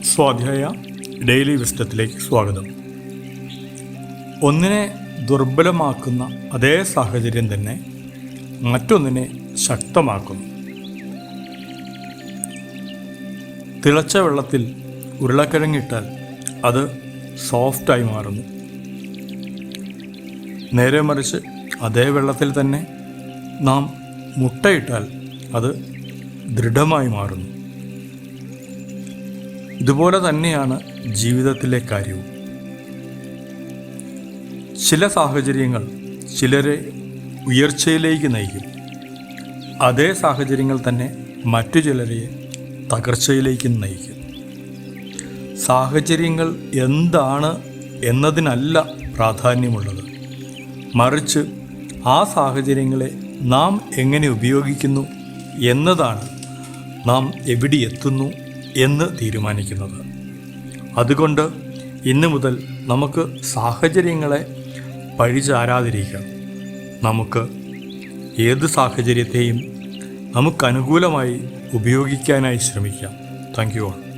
സ്വാധ്യായ ഡെയിലി വിസ്ഡത്തിലേക്ക് സ്വാഗതം. ഒന്നിനെ ദുർബലമാക്കുന്ന അതേ സാഹചര്യം തന്നെ മറ്റൊന്നിനെ ശക്തമാക്കുന്നു. തിളച്ച വെള്ളത്തിൽ ഉരുളക്കിഴങ്ങിട്ടാൽ അത് സോഫ്റ്റായി മാറുന്നു. നേരെ മറിച്ച് അതേ വെള്ളത്തിൽ തന്നെ നാം മുട്ടയിട്ടാൽ അത് ദൃഢമായി മാറുന്നു. ഇതുപോലെ തന്നെയാണ് ജീവിതത്തിലെ കാര്യവും. ചില സാഹചര്യങ്ങൾ ചിലരെ ഉയർച്ചയിലേക്ക് നയിക്കും. അതേ സാഹചര്യങ്ങൾ തന്നെ മറ്റു ചിലരെ തകർച്ചയിലേക്ക് നയിക്കും. സാഹചര്യങ്ങൾ എന്താണ് എന്നതിനല്ല പ്രാധാന്യമുള്ളത്, മറിച്ച് ആ സാഹചര്യങ്ങളെ നാം എങ്ങനെ ഉപയോഗിക്കുന്നു എന്നതാണ് നാം എവിടെ എത്തുന്നു എന്ന് തീരുമാനിക്കുന്നത്. അതുകൊണ്ട് ഇന്നു മുതൽ നമുക്ക് സാഹചര്യങ്ങളെ പഴിചാരാതിരിക്കാം. നമുക്ക് ഏത് സാഹചര്യത്തെയും നമുക്കനുകൂലമായി ഉപയോഗിക്കാനായി ശ്രമിക്കാം. Thank you all.